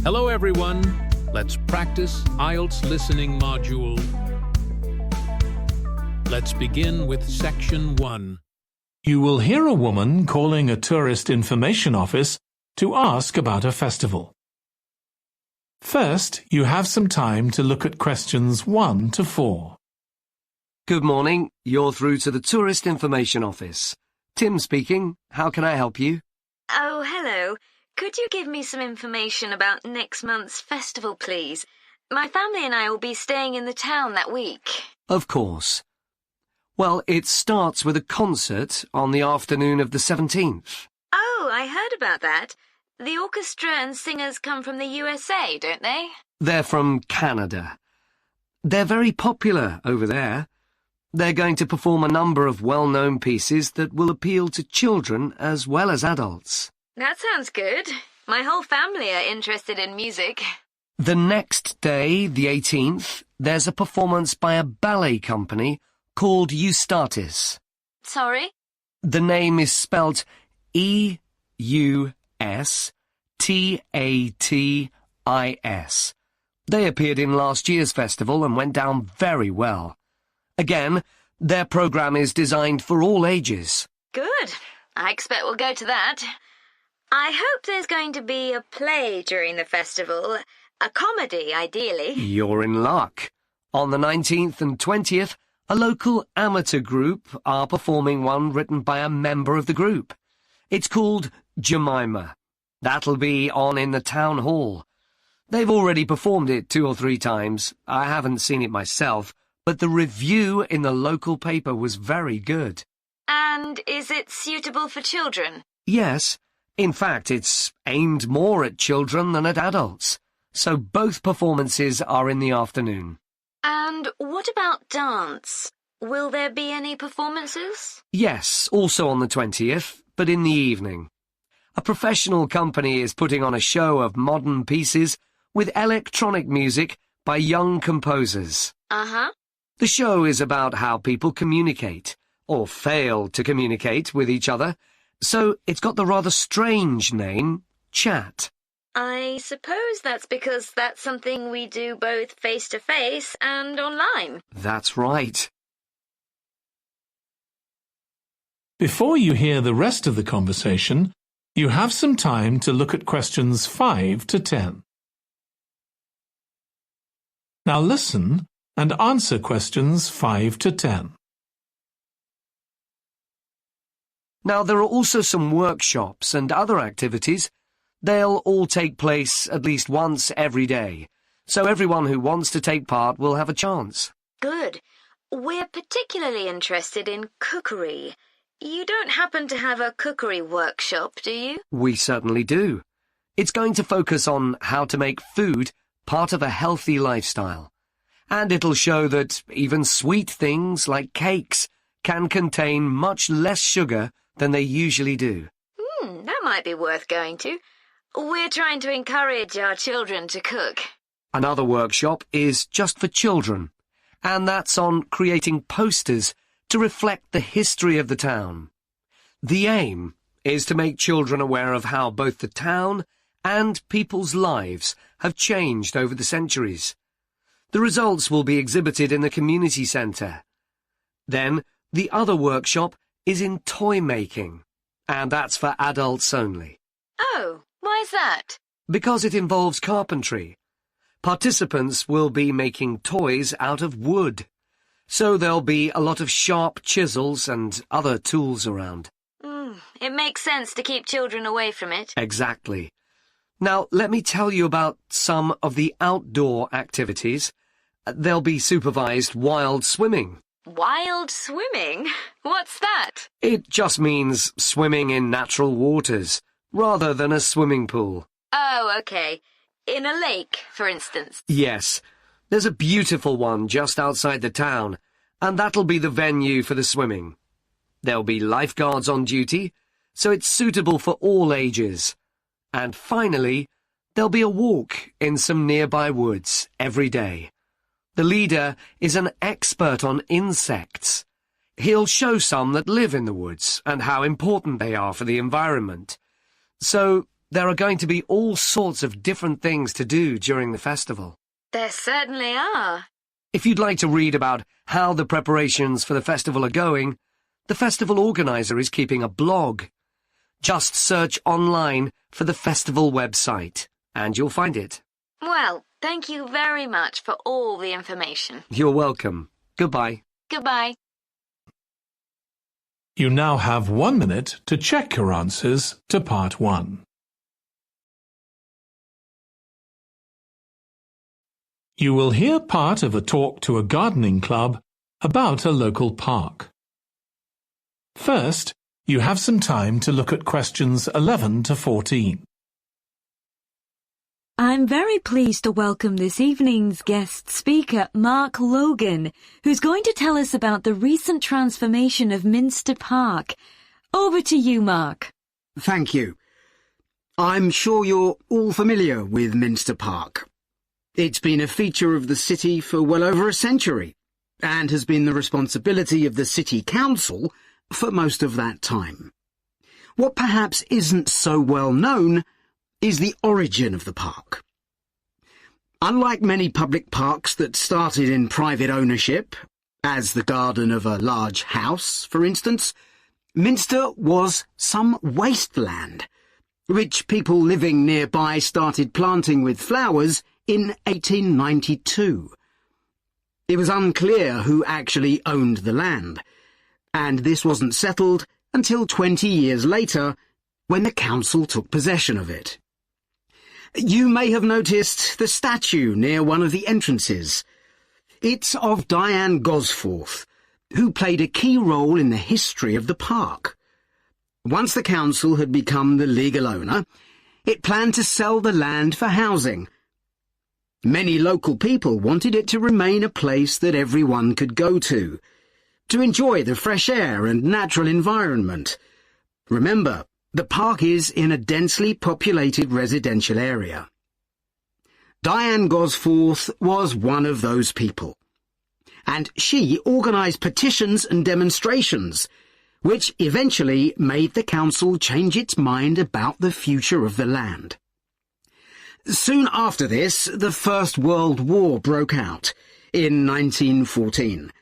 Hello everyone, let's practice IELTS listening module. Let's begin with section 1. You will hear a woman calling a tourist information office to ask about a festival. First, you have some time to look at questions 1 to 4. Good morning, you're through to the Tourist Information Office. Tim speaking, how can I help you? Oh, hello. Could you give me some information about next month's festival, please? My family and I will be staying in the town that week. Of course. Well, it starts with a concert on the afternoon of the 17th. Oh, I heard about that. The orchestra and singers come from the USA, don't they? They're from Canada. They're very popular over there. They're going to perform a number of well-known pieces that will appeal to children as well as adults. That sounds good. My whole family are interested in music. The next day, the 18th, there's a performance by a ballet company called Eustatis. Sorry? The name is spelt E-U-S-T-A-T-I-S. They appeared in last year's festival and went down very well. Again, their program is designed for all ages. Good. I expect we'll go to that. I hope there's going to be a play during the festival. A comedy, ideally. You're in luck. On the 19th and 20th, a local amateur group are performing one written by a member of the group. It's called Jemima. That'll be on in the town hall. They've already performed it 2 or 3 times. I haven't seen it myself, but the review in the local paper was very good. And is it suitable for children? Yes. In fact, it's aimed more at children than at adults. So both performances are in the afternoon. And what about dance? Will there be any performances? Yes, also on the 20th, but in the evening. A professional company is putting on a show of modern pieces with electronic music by young composers. Uh-huh. The show is about how people communicate, or fail to communicate with each other, so it's got the rather strange name, Chat. I suppose that's because that's something we do both face-to-face and online. That's right. Before you hear the rest of the conversation, you have some time to look at questions 5 to 10. Now listen and answer questions 5 to 10. Now, there are also some workshops and other activities. They'll all take place at least once every day, so everyone who wants to take part will have a chance. Good. We're particularly interested in cookery. You don't happen to have a cookery workshop, do you? We certainly do. It's going to focus on how to make food part of a healthy lifestyle. And it'll show that even sweet things like cakes can contain much less sugar than they usually do. That might be worth going to. We're trying to encourage our children to cook. Another workshop is just for children, and that's on creating posters to reflect the history of the town. The aim is to make children aware of how both the town and people's lives have changed over the centuries. The results will be exhibited in the community centre. Then, the other workshop is in toy making, and that's for adults only. Oh, why's that? Because it involves carpentry. Participants will be making toys out of wood, so there'll be a lot of sharp chisels and other tools around. It makes sense to keep children away from it. Exactly. Now, let me tell you about some of the outdoor activities. There'll be supervised wild swimming. Wild swimming? What's that? It just means swimming in natural waters, rather than a swimming pool. Oh, okay. In a lake, for instance. Yes. There's a beautiful one just outside the town, and that'll be the venue for the swimming. There'll be lifeguards on duty, so it's suitable for all ages. And finally, there'll be a walk in some nearby woods every day. The leader is an expert on insects. He'll show some that live in the woods and how important they are for the environment. So There are going to be all sorts of different things to do during the festival. There certainly are. If you'd like to read about how the preparations for the festival are going, the festival organizer is keeping a blog. Just search online for the festival website, and you'll find it. Well, thank you very much for all the information. You're welcome. Goodbye. Goodbye. You now have 1 minute to check your answers to part 1. You will hear part of a talk to a gardening club about a local park. First, you have some time to look at questions 11 to 14. I'm very pleased to welcome this evening's guest speaker, Mark Logan, who's going to tell us about the recent transformation of Minster Park. Over to you, Mark. Thank you. I'm sure you're all familiar with Minster Park. It's been a feature of the city for well over a century, and has been the responsibility of the City Council for most of that time. What perhaps isn't so well known is the origin of the park. Unlike many public parks that started in private ownership, as the garden of a large house, for instance, Minster was some wasteland, which people living nearby started planting with flowers in 1892. It was unclear who actually owned the land, and this wasn't settled until 20 years later, when the council took possession of it. You may have noticed the statue near one of the entrances. It's of Diane Gosforth, who played a key role in the history of the park. Once the council had become the legal owner, it planned to sell the land for housing. Many local people wanted it to remain a place that everyone could go to enjoy the fresh air and natural environment. Remember, the park is in a densely populated residential area. Diane Gosforth was one of those people, and she organised petitions and demonstrations, which eventually made the council change its mind about the future of the land. Soon after this, the First World War broke out in 1914,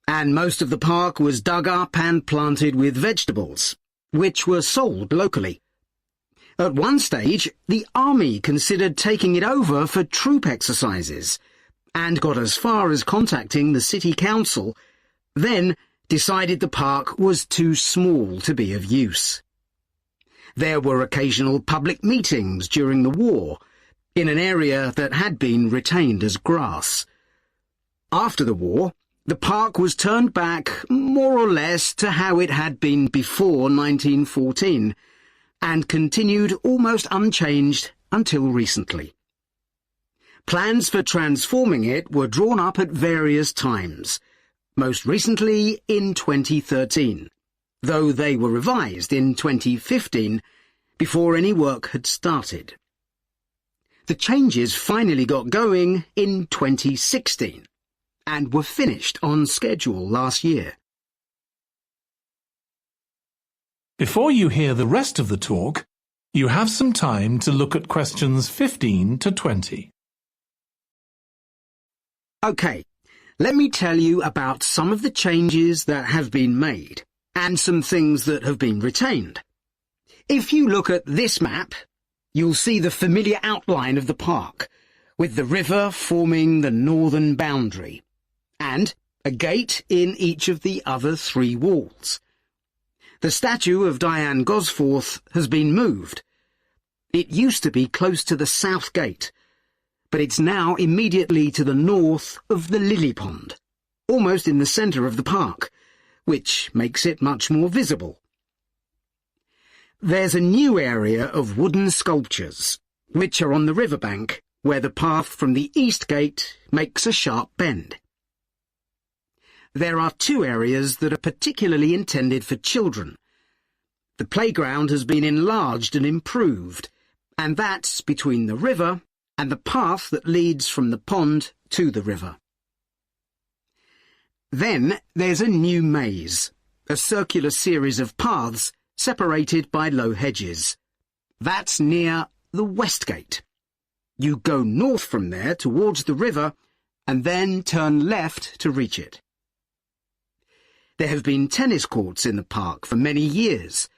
and most of the park was dug up and planted with vegetables, which were sold locally. At one stage, the army considered taking it over for troop exercises, and got as far as contacting the city council, then decided the park was too small to be of use. There were occasional public meetings during the war, in an area that had been retained as grass. After the war, the park was turned back more or less to how it had been before 1914, and continued almost unchanged until recently. Plans for transforming it were drawn up at various times, most recently in 2013, though they were revised in 2015 before any work had started. The changes finally got going in 2016 and were finished on schedule last year. Before you hear the rest of the talk, you have some time to look at questions 15 to 20. OK, let me tell you about some of the changes that have been made, and some things that have been retained. If you look at this map, you'll see the familiar outline of the park, with the river forming the northern boundary, and a gate in each of the other 3 walls. The statue of Diane Gosforth has been moved. It used to be close to the south gate, but it's now immediately to the north of the lily pond, almost in the centre of the park, which makes it much more visible. There's a new area of wooden sculptures, which are on the riverbank, where the path from the east gate makes a sharp bend. There are 2 areas that are particularly intended for children. The playground has been enlarged and improved, and that's between the river and the path that leads from the pond to the river. Then there's a new maze, a circular series of paths separated by low hedges. That's near the West Gate. You go north from there towards the river and then turn left to reach it. There have been tennis courts in the park for many years,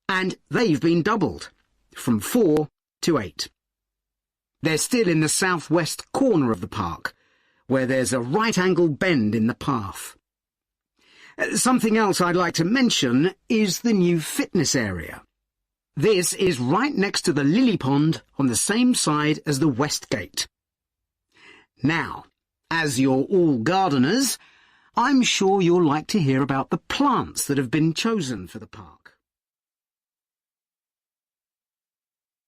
and they've been doubled, from 4 to 8. They're still in the southwest corner of the park, where there's a right-angle bend in the path. Something else I'd like to mention is the new fitness area. This is right next to the lily pond on the same side as the West Gate. Now, as you're all gardeners, I'm sure you'll like to hear about the plants that have been chosen for the park.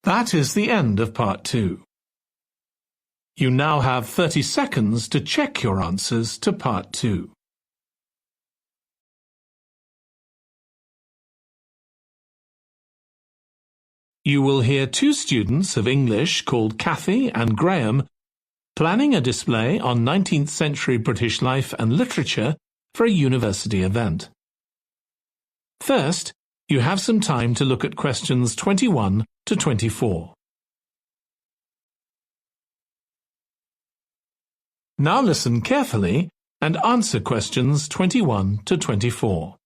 That is the end of part 2. You now have 30 seconds to check your answers to part 2. You will hear 2 students of English called Kathy and Graham planning a display on 19th century British life and literature for a university event. First, you have some time to look at questions 21 to 24. Now listen carefully and answer questions 21 to 24.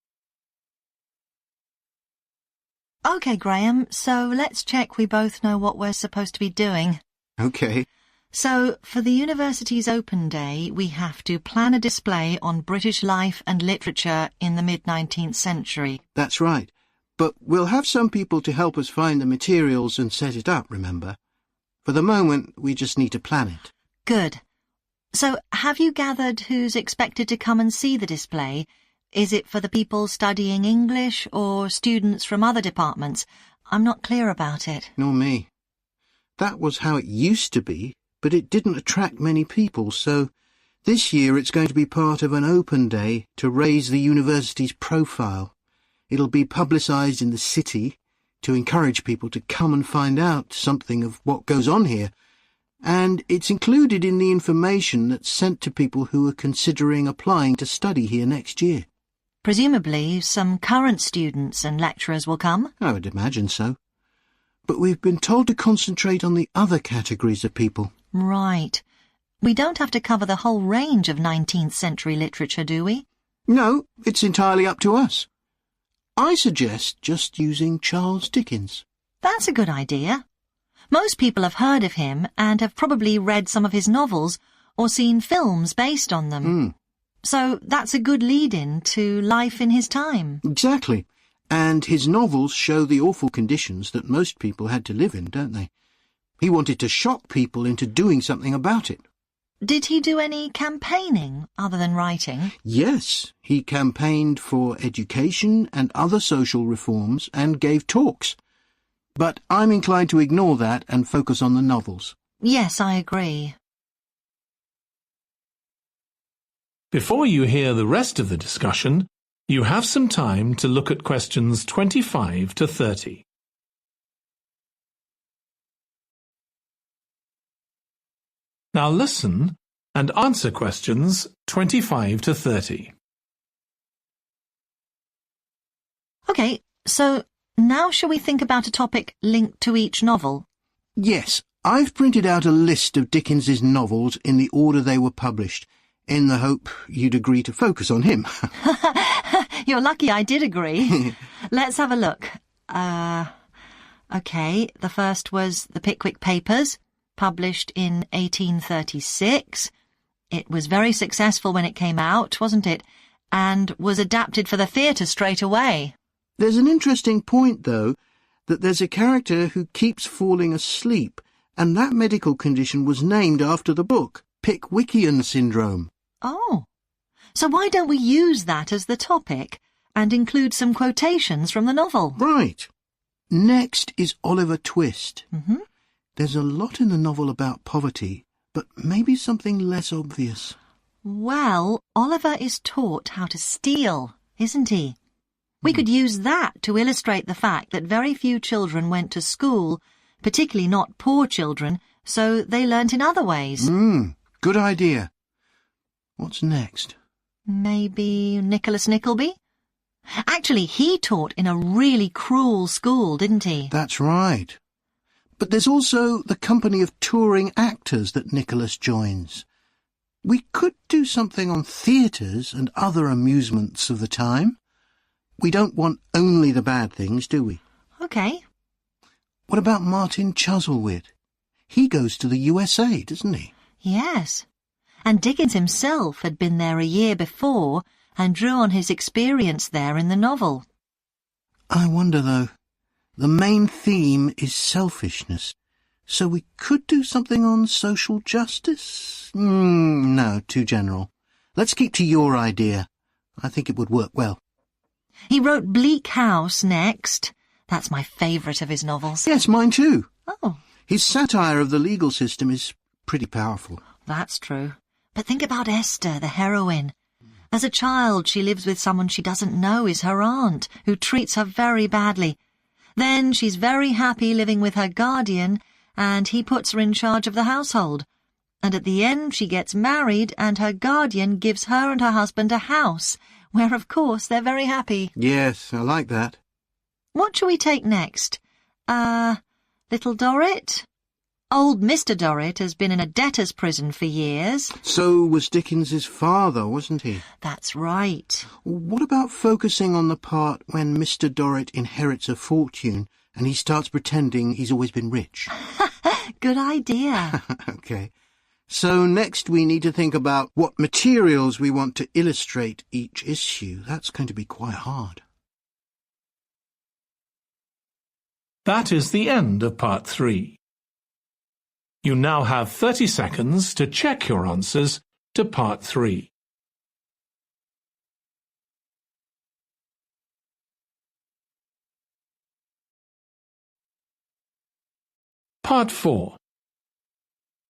OK, Graham, so let's check we both know what we're supposed to be doing. OK. So, for the university's open day, we have to plan a display on British life and literature in the mid-19th century. That's right. But we'll have some people to help us find the materials and set it up, remember? For the moment, we just need to plan it. Good. So, have you gathered who's expected to come and see the display? Is it for the people studying English or students from other departments? I'm not clear about it. Nor me. That was how it used to be, but it didn't attract many people, so this year it's going to be part of an open day to raise the university's profile. It'll be publicised in the city to encourage people to come and find out something of what goes on here, and it's included in the information that's sent to people who are considering applying to study here next year. Presumably some current students and lecturers will come? I would imagine so. But we've been told to concentrate on the other categories of people. Right. We don't have to cover the whole range of 19th century literature, do we? No, it's entirely up to us. I suggest just using Charles Dickens. That's a good idea. Most people have heard of him and have probably read some of his novels or seen films based on them. So that's a good lead-in to life in his time. Exactly. And his novels show the awful conditions that most people had to live in, don't they? He wanted to shock people into doing something about it. Did he do any campaigning other than writing? Yes, he campaigned for education and other social reforms and gave talks. But I'm inclined to ignore that and focus on the novels. Yes, I agree. Before you hear the rest of the discussion, you have some time to look at questions 25 to 30. Now listen and answer questions 25 to 30. OK, so now shall we think about a topic linked to each novel? Yes, I've printed out a list of Dickens's novels in the order they were published, in the hope you'd agree to focus on him. You're lucky I did agree. Let's have a look. OK, the first was The Pickwick Papers, published in 1836. It was very successful when it came out, wasn't it? And was adapted for the theatre straight away. There's an interesting point, though, that there's a character who keeps falling asleep, and that medical condition was named after the book, Pickwickian syndrome. Oh, so why don't we use that as the topic and include some quotations from the novel? Right. Next is Oliver Twist. Mm-hmm. There's a lot in the novel about poverty, but maybe something less obvious. Well, Oliver is taught how to steal, isn't he? We could use that to illustrate the fact that very few children went to school, particularly not poor children, so they learnt in other ways. Good idea. What's next? Maybe Nicholas Nickleby? Actually, he taught in a really cruel school, didn't he? That's right. But there's also the company of touring actors that Nicholas joins. We could do something on theatres and other amusements of the time. We don't want only the bad things, do we? OK. What about Martin Chuzzlewit? He goes to the USA, doesn't he? Yes. And Dickens himself had been there a year before and drew on his experience there in the novel. I wonder, though. The main theme is selfishness, so we could do something on social justice? No, too general. Let's keep to your idea. I think it would work well. He wrote Bleak House next. That's my favourite of his novels. Yes, mine too. Oh, His satire of the legal system is pretty powerful. that's true. But think about Esther, the heroine. As a child, she lives with someone she doesn't know is her aunt, who treats her very badly. Then she's very happy living with her guardian, and he puts her in charge of the household. And at the end, she gets married, and her guardian gives her and her husband a house, where, of course, they're very happy. Yes, I like that. What shall we take next? Little Dorrit? Old Mr. Dorrit has been in a debtor's prison for years. So was Dickens's father, wasn't he? That's right. What about focusing on the part when Mr. Dorrit inherits a fortune and he starts pretending he's always been rich? Good idea. OK. So next we need to think about what materials we want to illustrate each issue. That's going to be quite hard. That is the end of part 3. You now have 30 seconds to check your answers to part 3. Part 4.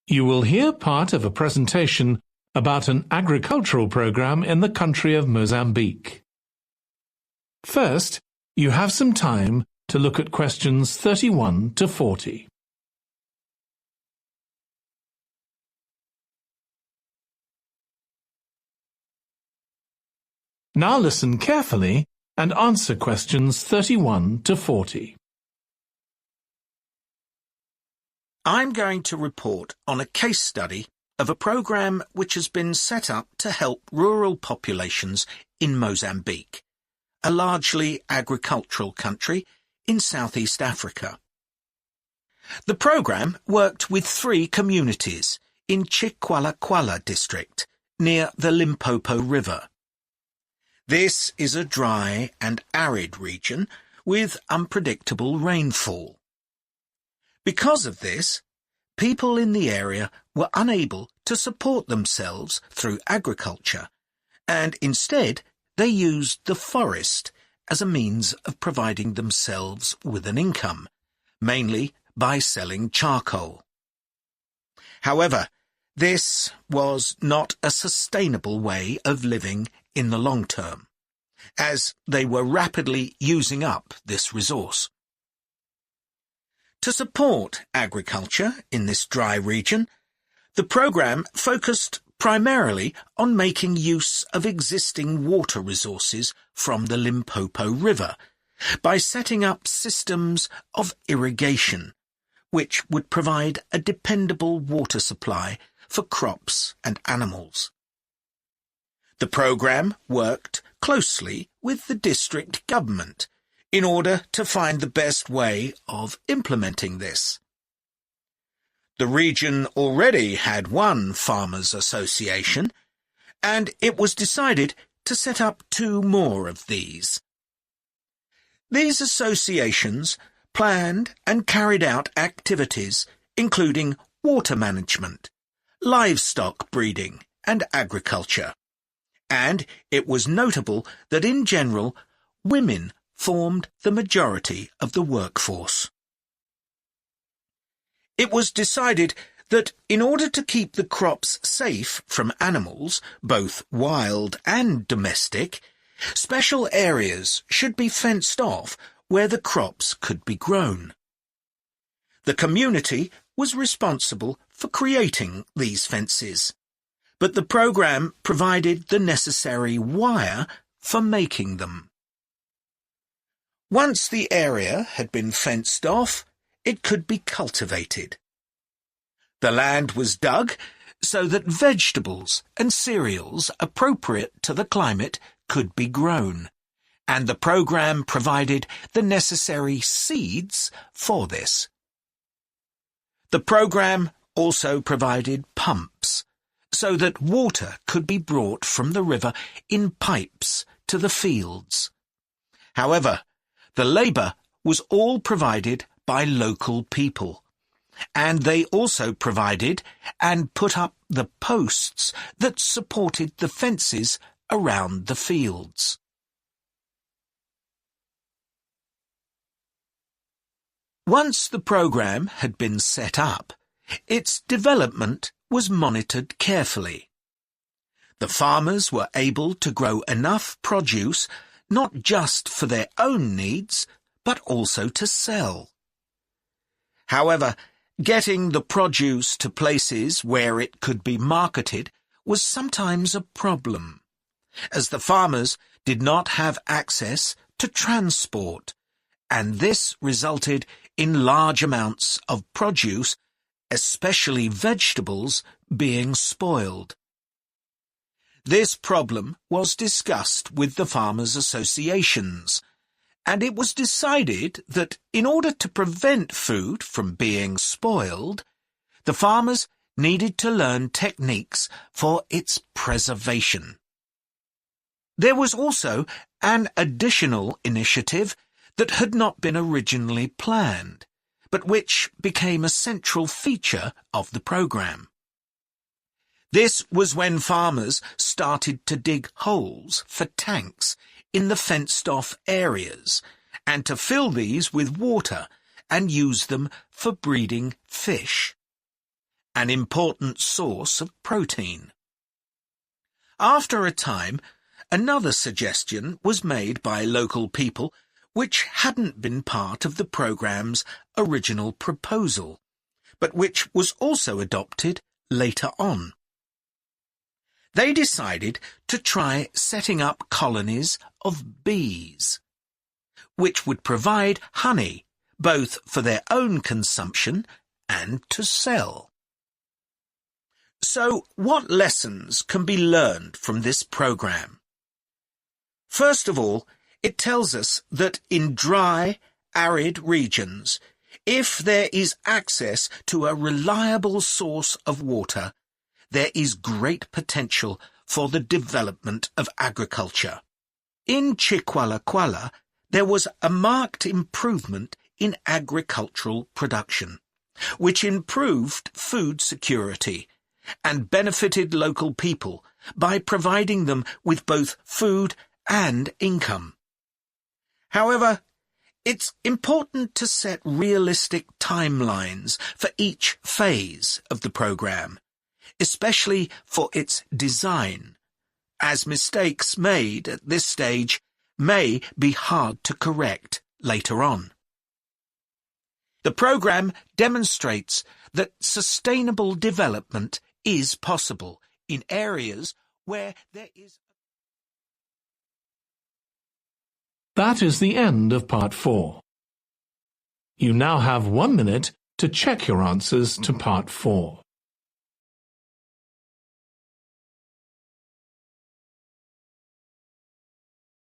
You will hear part of a presentation about an agricultural program in the country of Mozambique. First, you have some time to look at questions 31 to 40. Now listen carefully and answer questions 31 to 40. I'm going to report on a case study of a program which has been set up to help rural populations in Mozambique, a largely agricultural country in Southeast Africa. The program worked with 3 communities in Chikwalakwala district near the Limpopo River. This is a dry and arid region with unpredictable rainfall. Because of this, people in the area were unable to support themselves through agriculture, and instead they used the forest as a means of providing themselves with an income, mainly by selling charcoal. However, this was not a sustainable way of living in the long term, as they were rapidly using up this resource. To support agriculture in this dry region, the program focused primarily on making use of existing water resources from the Limpopo River by setting up systems of irrigation, which would provide a dependable water supply for crops and animals. The program worked closely with the district government in order to find the best way of implementing this. The region already had one farmers' association, and it was decided to set up 2 more of these. These associations planned and carried out activities including water management, livestock breeding and agriculture. And it was notable that in general, women formed the majority of the workforce. It was decided that in order to keep the crops safe from animals, both wild and domestic, special areas should be fenced off where the crops could be grown. The community was responsible for creating these fences, but the program provided the necessary wire for making them. Once the area had been fenced off, it could be cultivated. The land was dug so that vegetables and cereals appropriate to the climate could be grown, and the program provided the necessary seeds for this. The program also provided pumps so that water could be brought from the river in pipes to the fields. However, the labour was all provided by local people, and they also provided and put up the posts that supported the fences around the fields. Once the program had been set up, its development was monitored carefully. The farmers were able to grow enough produce not just for their own needs, but also to sell. However, getting the produce to places where it could be marketed was sometimes a problem, as the farmers did not have access to transport, and this resulted in large amounts of produce, especially vegetables, being spoiled. This problem was discussed with the farmers' associations, and it was decided that in order to prevent food from being spoiled, the farmers needed to learn techniques for its preservation. There was also an additional initiative that had not been originally planned, but which became a central feature of the program. This was when farmers started to dig holes for tanks in the fenced-off areas, and to fill these with water and use them for breeding fish, an important source of protein. After a time, another suggestion was made by local people which hadn't been part of the program's original proposal, but which was also adopted later on. They decided to try setting up colonies of bees, which would provide honey both for their own consumption and to sell. So, what lessons can be learned from this program? First of all, it tells us that in dry, arid regions, if there is access to a reliable source of water, there is great potential for the development of agriculture. In Chiqualaquala, there was a marked improvement in agricultural production, which improved food security and benefited local people by providing them with both food and income. However, it's important to set realistic timelines for each phase of the program, especially for its design, as mistakes made at this stage may be hard to correct later on. The program demonstrates that sustainable development is possible in areas where there is... That is the end of part 4. You now have 1 minute to check your answers to part 4.